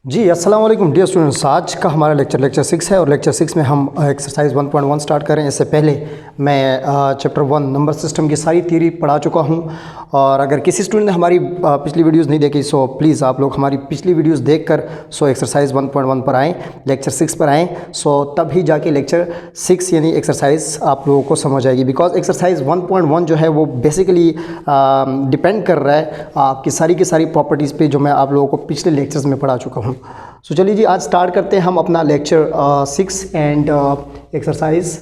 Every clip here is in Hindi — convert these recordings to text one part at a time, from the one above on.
जी अस्सलाम वालेकुम डियर स्टूडेंट्स। आज का हमारा लेक्चर 6 है और लेक्चर 6 में हम एक्सरसाइज 1.1 स्टार्ट कर रहे हैं। इससे पहले मैं चैप्टर 1 नंबर सिस्टम की सारी थियरी पढ़ा चुका हूं और अगर किसी स्टूडेंट ने हमारी पिछली वीडियोस नहीं देखी सो प्लीज़ आप लोग हमारी पिछली वीडियोस देखकर एक्सरसाइज 1.1 पर आएँ, लेक्चर 6 पर आएँ। तभी जाके लेक्चर 6 यानी एक्सरसाइज आप लोगों को समझ आएगी। बिकॉज एक्सरसाइज 1.1 जो है वो बेसिकली डिपेंड कर रहा है आपकी सारी की सारी प्रॉपर्टीज़ पे जो मैं आप लोगों को पिछले लेक्चर्स में पढ़ा चुका हूँ। चलिए जी आज स्टार्ट करते हैं हम अपना लेक्चर 6 एंड एक्सरसाइज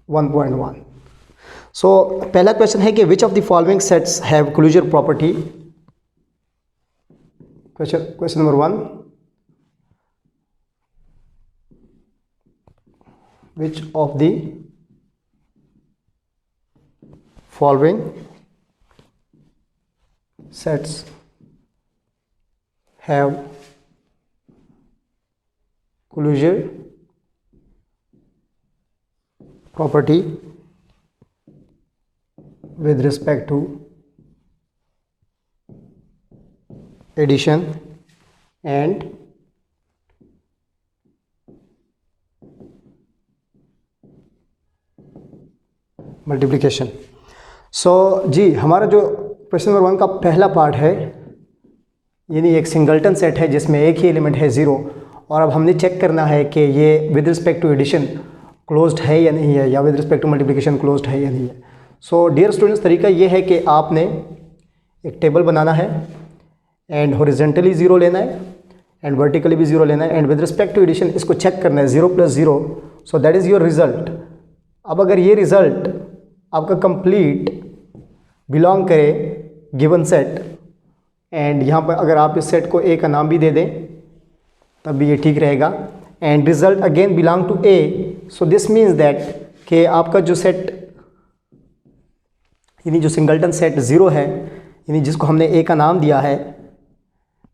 1.1। पहला क्वेश्चन है कि which of the following sets have closure property. Question number 1, which of the following sets have closure property with respect to addition and multiplication। जी हमारा जो क्वेश्चन नंबर 1 का पहला पार्ट है यानी एक सिंगल्टन सेट है जिसमें एक ही एलिमेंट है 0 और अब हमने चेक करना है कि ये with respect to addition closed है या नहीं है या with respect to multiplication closed है या नहीं है। डियर स्टूडेंट्स, तरीका ये है कि आपने एक टेबल बनाना है एंड हॉरिजॉन्टली 0 लेना है एंड वर्टिकली भी 0 लेना है and with respect to addition इसको चेक करना है 0 + 0। So that is your result. अब अगर ये रिजल्ट आपका कंप्लीट बिलोंग करे गिवन सेट एंड यहाँ पर अगर आप इस सेट को ए का नाम भी दे दें तब भी ये ठीक रहेगा and result again belong to A. So this means that कि आपका जो सेट यानी जो सिंगल्टन सेट 0 है यानी जिसको हमने ए का नाम दिया है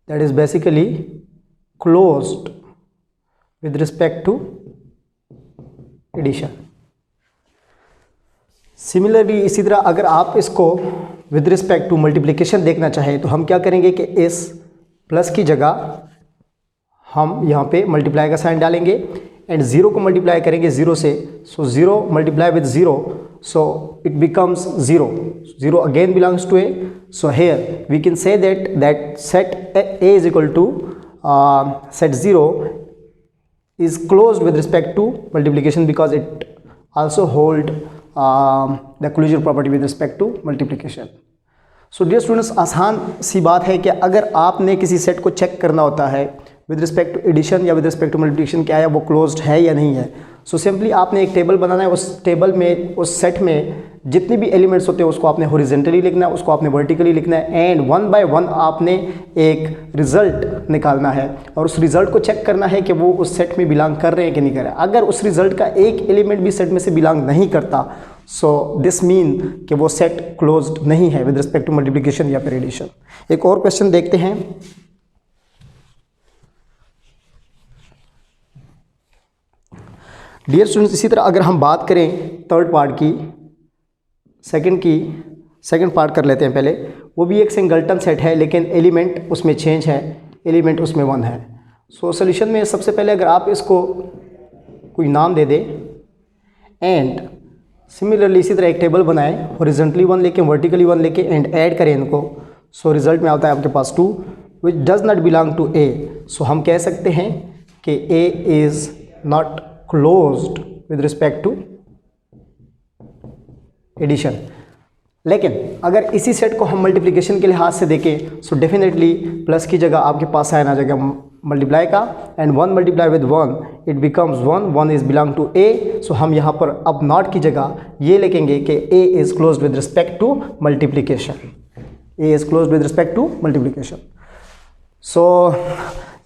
that is basically closed with respect to addition. Similarly इसी तरह अगर आप इसको विद रिस्पेक्ट टू मल्टीप्लिकेशन देखना चाहें तो हम क्या करेंगे कि इस प्लस की जगह हम यहाँ पे मल्टीप्लाई का साइन डालेंगे एंड 0 को मल्टीप्लाई करेंगे 0 से। 0 multiply with 0 so it becomes 0। 0 again belongs to A. So here we can say that set A is equal to set 0 is closed with respect to multiplication because it also hold the closure property with respect to multiplication। Dear students, आसान सी बात है कि अगर आपने किसी सेट को चेक करना होता है विद रिस्पेक्ट टू एडिशन या विद रिस्पेक्ट टू मल्टीप्लिकेशन क्या है वो क्लोज्ड है या नहीं है। सिंपली आपने एक टेबल बनाना है। उस टेबल में उस सेट में जितने भी एलिमेंट्स होते हैं उसको आपने हॉरिजॉन्टली लिखना है, उसको आपने वर्टिकली लिखना है एंड 1 बाय 1 आपने एक रिजल्ट निकालना है और उस रिजल्ट को चेक करना है कि वो उस सेट में बिलोंग कर रहे हैं कि नहीं कर रहे हैं। अगर उस रिजल्ट का एक एलिमेंट भी सेट में से बिलोंग नहीं करता दिस मीन कि वो सेट क्लोज्ड नहीं है विद रिस्पेक्ट टू मल्टीप्लिकेशन या फिर एडिशन। एक और क्वेश्चन देखते हैं। डियर स्टूडेंट्स, इसी तरह अगर हम बात करें थर्ड पार्ट की, सेकंड पार्ट कर लेते हैं पहले। वो भी एक सिंगल्टन सेट है लेकिन एलिमेंट उसमें चेंज है, एलिमेंट उसमें 1 है। सोल्यूशन में सबसे पहले अगर आप इसको कोई नाम दे दें एंड सिमिलरली इसी तरह एक टेबल बनाएं, हॉरिजॉन्टली 1 लेके वर्टिकली 1 लेके एंड ऐड करें इनको। रिजल्ट में आता है आपके पास 2 which does not belong to A. हम कह सकते हैं कि A is not closed with respect to addition. लेकिन अगर इसी सेट को हम मल्टीप्लिकेशन के लिहाज से देखें डेफिनेटली प्लस की जगह आपके पास साइन आ जाएगा मल्टीप्लाई का and 1 multiply with 1 it becomes 1 is belong to A. हम यहाँ पर अब नॉट की जगह ये लिखेंगे कि A is closed with respect to multiplication. A is closed with respect to multiplication.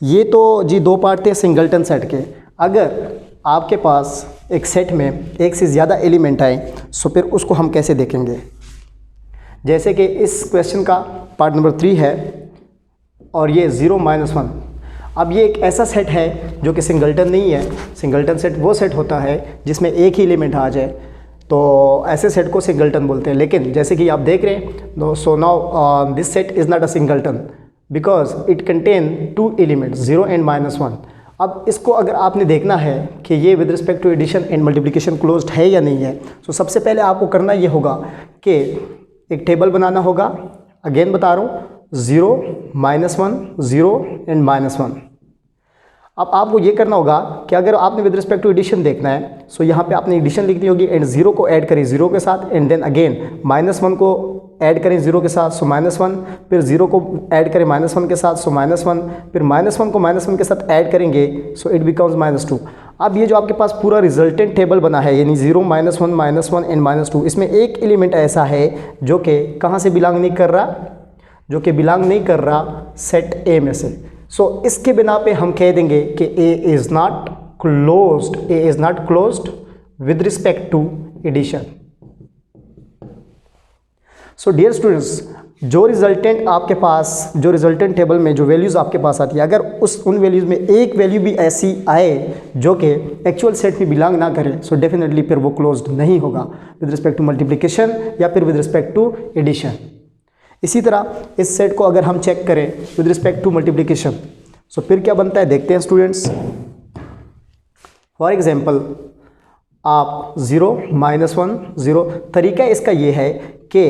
ये तो जी 2 पार्ट थे सिंगल्टन सेट के। अगर आपके पास एक सेट में एक से ज़्यादा एलिमेंट आए फिर उसको हम कैसे देखेंगे। जैसे कि इस क्वेश्चन का पार्ट नंबर 3 है और ये 0 - 1। अब ये एक ऐसा सेट है जो कि सिंगल्टन नहीं है। सिंगल्टन सेट वो सेट होता है जिसमें एक ही एलिमेंट आ जाए तो ऐसे सेट को सिंगलटन बोलते हैं। लेकिन जैसे कि आप देख रहे हैं, so now this set is not a singleton because it contain 2 elements 0 and -1। अब इसको अगर आपने देखना है कि ये with respect to addition and multiplication closed है या नहीं है, तो सबसे पहले आपको करना ये होगा कि एक टेबल बनाना होगा। अगेन बता रहा हूँ, 0 -1 0 एंड -1। अब आपको ये करना होगा कि अगर आपने विद रिस्पेक्ट टू एडिशन देखना है, सो यहाँ पे आपने एडिशन लिखनी होगी एंड 0 को ऐड करें 0 के साथ, एंड देन अगेन -1 को ऐड करें 0 के साथ, सो -1, फिर 0 को ऐड करें -1 के साथ, सो -1, फिर -1 को -1 के साथ ऐड करेंगे, सो इट बिकम्स -2। अब ये जो आपके पास पूरा रिजल्टेंट टेबल बना है, यानी 0 -1 एंड -2, इसमें एक एलिमेंट ऐसा है जो कि कहाँ से बिलोंग नहीं कर रहा, जो कि बिलोंग नहीं कर रहा सेट ए में से। सो इसके बिना पे हम कह देंगे कि A is not closed with respect to addition. So dear students, जो रिजल्टेंट आपके पास, जो रिजल्टेंट टेबल में जो वैल्यूज़ आपके पास आती है, अगर उन वैल्यूज़ में एक वैल्यू भी ऐसी आए जो कि एक्चुअल सेट में बिलोंग ना करे, सो डेफिनेटली फिर वो क्लोज्ड नहीं होगा विद रिस्पेक्ट टू मल्टीप्लिकेशन या फिर विद रिस्पेक्ट टू एडिशन। इसी तरह इस सेट को अगर हम चेक करें विद रिस्पेक्ट टू मल्टीप्लिकेशन, सो फिर क्या बनता है देखते हैं स्टूडेंट्स। फॉर एग्जांपल, आप 0 -1 0, तरीका इसका ये है कि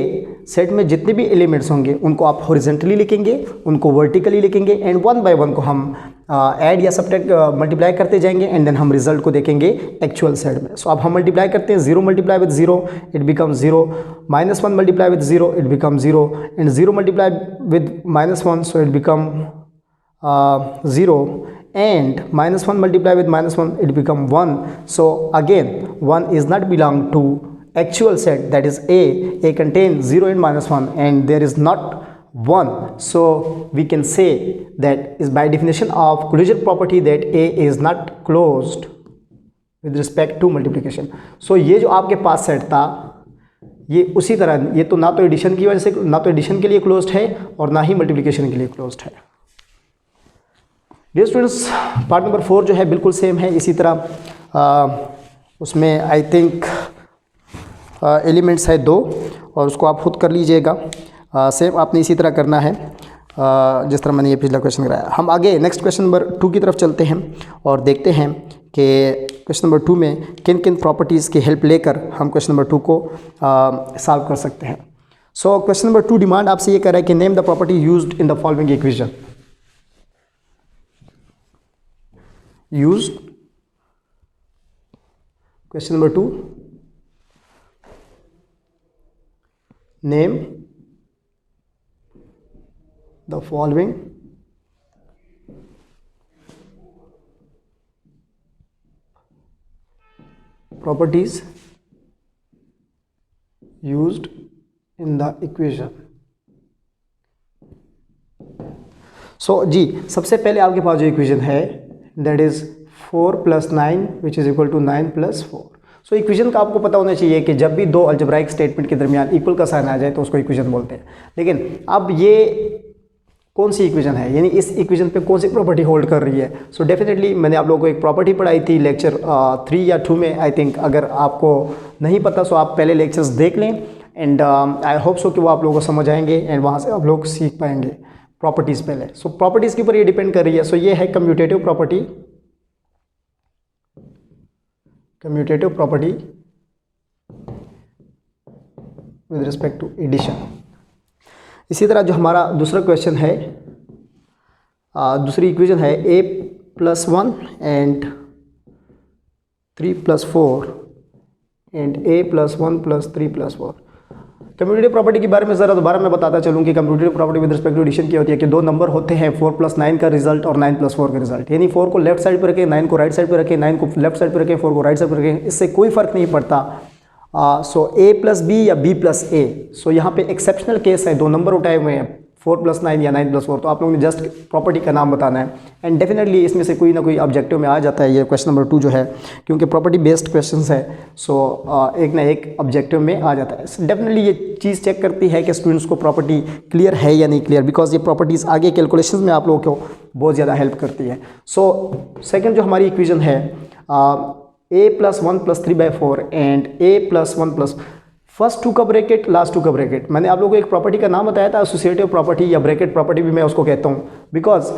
सेट में जितने भी एलिमेंट्स होंगे उनको आप हॉरिजॉन्टली लिखेंगे, उनको वर्टिकली लिखेंगे, एंड 1 बाय 1 को हम ऐड या सब्ट्रैक्ट मल्टीप्लाई करते जाएंगे, एंड देन हम रिजल्ट को देखेंगे एक्चुअल सेट में। सो अब हम मल्टीप्लाई करते हैं, 0 multiply with 0 it become 0, -1 multiply with 0 it become 0, and 0 multiply with -1 so it become 0, and -1 multiplied with -1 it become 1. So again 1 is not belong to actual set, that is A contains 0 and -1 and there is not 1. So we can say that is by definition of closure property that A is not closed with respect to multiplication. So ये जो आपके पास सेट था, ये उसी तरह, ये तो ना तो एडिशन की वजह से, ना तो एडिशन के लिए क्लोज्ड है और ना ही मल्टीप्लिकेशन के लिए क्लोज्ड है। डियर स्टूडेंट्स, पार्ट नंबर 4 जो है बिल्कुल सेम है। इसी तरह उसमें आई थिंक एलिमेंट्स है 2 और उसको आप खुद कर लीजिएगा। सेम आपने इसी तरह करना है जिस तरह मैंने ये पिछला क्वेश्चन कराया। हम आगे नेक्स्ट क्वेश्चन नंबर 2 की तरफ चलते हैं और देखते हैं कि क्वेश्चन नंबर 2 में किन किन प्रॉपर्टीज़ की हेल्प लेकर हम क्वेश्चन नंबर 2 को सॉल्व कर सकते हैं। सो क्वेश्चन नंबर 2 डिमांड आपसे ये कर रहा है कि name the property used in the following equation. used, question number 2, name the following properties used in the equation। So जी, सबसे पहले आपके पास जो इक्वेशन है that is 4 + 9 which is equal to 9 + 4। So equation का आपको पता होना चाहिए कि जब भी दो अलजेब्राइक स्टेटमेंट के दरमियान इक्वल का साइन आ जाए तो उसको इक्वेशन बोलते हैं। लेकिन अब ये कौन सी इक्वेशन है, यानी इस इक्वेशन पे कौन सी प्रॉपर्टी होल्ड कर रही है। सो डेफिनेटली मैंने आप लोगों को एक प्रॉपर्टी पढ़ाई थी लेक्चर 3 या 2 में आई थिंक। अगर आपको नहीं पता सो आप पहले लेक्चर्स देख लें एंड आई होप सो कि वो आप लोगों को समझ आएंगे एंड वहाँ से आप लोग सीख पाएंगे प्रॉपर्टीज़ पहले। सो प्रॉपर्टीज़ के ऊपर ये डिपेंड कर रही है। सो ये है commutative property, commutative property with respect to addition. इसी तरह जो हमारा दूसरा क्वेश्चन है, दूसरी इक्वेशन है a + 1 and 3 + 4 and a + 1 + 3 + 4। Commutative property के बारे में ज़रा दोबारा मैं बताता चलूँ कि commutative property with respect to addition क्या होती है कि दो नंबर होते हैं 4 + 9 का रिजल्ट और 9 + 4 का रिजल्ट, यानी 4 को लेफ्ट साइड पर रखें, 9 को राइट साइड पर रखें, 9 को लेफ्ट साइड पर रखें, 4 को राइट साइड पर रखें, इससे कोई फ़र्क नहीं पड़ता। सो a + b या b + a। सो यहाँ पे एक्सेप्शनल केस है, दो नंबर उठाए हुए हैं 4 + 9 या 9 + 4, तो आप लोगों ने जस्ट प्रॉपर्टी का नाम बताना है एंड डेफिनेटली इसमें से कोई ना कोई ऑब्जेक्टिव में आ जाता है ये क्वेश्चन नंबर 2 जो है, क्योंकि प्रॉपर्टी बेस्ड क्वेश्चंस है। सो एक ना एक ऑब्जेक्टिव में आ जाता है। डेफिनेटली ये चीज़ चेक करती है कि स्टूडेंट्स को प्रॉपर्टी क्लियर है या नहीं क्लियर, बिकॉज ये प्रॉपर्टीज़ आगे कैलकुलेशंस में आप लोगों को बहुत ज़्यादा हेल्प करती है। सो सेकेंड जो हमारी इक्वेशन है a plus 1 plus 3/4 and a plus 1 plus first 2 का ब्रैकेट लास्ट 2 का ब्रैकेट। मैंने आप लोगों को एक प्रॉपर्टी का नाम बताया था, एसोसिएटिव प्रॉपर्टी या ब्रैकेट प्रॉपर्टी भी मैं उसको कहता हूँ, बिकॉज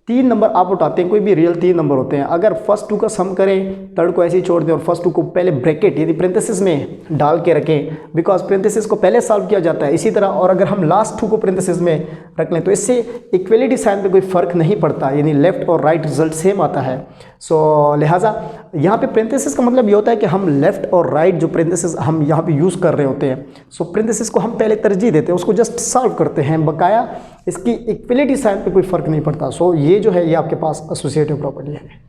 3 नंबर आप उठाते हैं, कोई भी रियल 3 नंबर होते हैं, अगर फर्स्ट 2 का सम करें, थर्ड को ऐसे ही छोड़ दें और फर्स्ट 2 को पहले ब्रैकेट यानी प्रेंथेसिस में डाल के रखें, बिकॉज प्रेंथेसिस को पहले सॉल्व किया जाता है इसी तरह, और अगर हम लास्ट 2 को प्रेंथेसिस में रख लें तो इससे इक्वलिटी साइन पे कोई फ़र्क नहीं पड़ता, यानी लेफ्ट और राइट रिजल्ट सेम आता है। सो लिहाजा यहाँ पे प्रेंथेसिस का मतलब ये होता है कि हम लेफ्ट और राइट जो प्रेंथेसिस हम यहाँ पे यूज़ कर रहे होते हैं, सो प्रेंथेसिस को हम पहले तरजीह देते हैं, उसको जस्ट सॉल्व करते हैं, बकाया इसकी इक्वलिटी साइन पे कोई फ़र्क नहीं पड़ता। सो ये जो है ये आपके पास एसोसिएटिव प्रॉपर्टी है।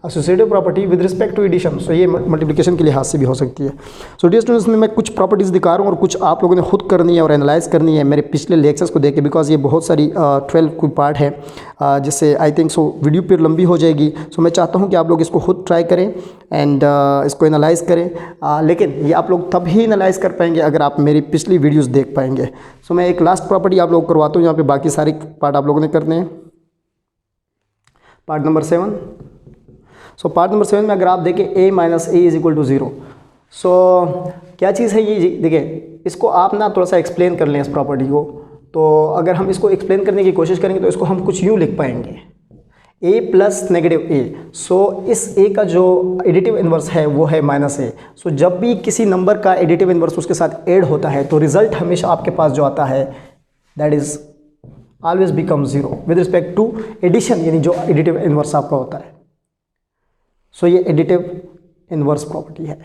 Associative property with respect to addition, so ये मल्टीप्लिकेशन के लिहाज से भी हो सकती है। सो डियर स्टूडेंट्स, में मैं कुछ प्रॉपर्टीज़ दिखा रहा हूँ और कुछ आप लोगों ने खुद करनी है और एनालाइज करनी है मेरे पिछले लेक्चर्स को देख के, बिकॉज ये बहुत सारी 12 कोई पार्ट है जिससे आई थिंक सो वीडियो फिर लंबी हो जाएगी। सो मैं चाहता हूँ कि आप लोग इसको खुद ट्राई करें एंड इसको एनालाइज करें, लेकिन ये आप लोग तब ही एनालाइज कर पाएंगे अगर आप मेरी पिछली वीडियोज़ देख पाएंगे। सो मैं एक लास्ट प्रॉपर्टी आप लोग करवाता हूँ, यहाँ पर बाकी सारे पार्ट आप लोगों ने करने हैं। Part number 7। So part number 7 में अगर आप देखें a minus A is equal to 0, so क्या चीज़ है ये जी, देखिए इसको आप ना थोड़ा सा एक्सप्लेन कर लें इस प्रॉपर्टी को। तो अगर हम इसको एक्सप्लेन करने की कोशिश करेंगे तो इसको हम कुछ यूँ लिख पाएंगे, a प्लस नेगेटिव a। सो इस a का जो एडिटिव इन्वर्स है वो है माइनस a। सो जब भी किसी नंबर का एडिटिव इन्वर्स उसके साथ ऐड होता है तो रिज़ल्ट हमेशा आपके पास जो आता है that is always become 0 with respect to addition, यानी जो एडिटिव इन्वर्स आपका होता है। सो ये एडिटिव इन्वर्स प्रॉपर्टी है।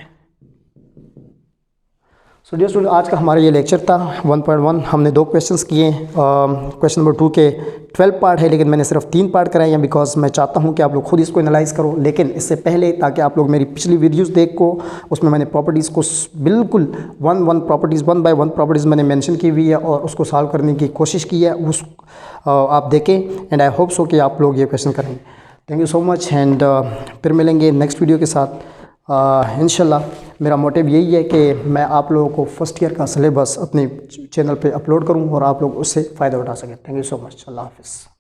सो डियर स्टूडेंट, आज का हमारा ये लेक्चर था 1.1। हमने 2 क्वेश्चंस किए। क्वेश्चन नंबर 2 के 12 पार्ट है, लेकिन मैंने सिर्फ 3 पार्ट कराए हैं बिकॉज मैं चाहता हूँ कि आप लोग खुद इसको एनालाइज करो। लेकिन इससे पहले, ताकि आप लोग मेरी पिछली वीडियोस देख को, उसमें मैंने प्रॉपर्टीज़ को बिल्कुल 1 बाय 1 प्रॉपर्टीज़ मैंने मेंशन की हुई है और उसको सॉल्व करने की कोशिश की है, उस आप देखें एंड आई होप सो कि आप लोग ये क्वेश्चन करेंगे। Thank you so much and फिर मिलेंगे नेक्स्ट वीडियो के साथ इंशाल्लाह। मेरा मोटिव यही है कि मैं आप लोगों को फर्स्ट ईयर का सिलेबस अपने चैनल पे अपलोड करूं और आप लोग उससे फ़ायदा उठा सकें। Thank you so much. Allah हाफ़िज़।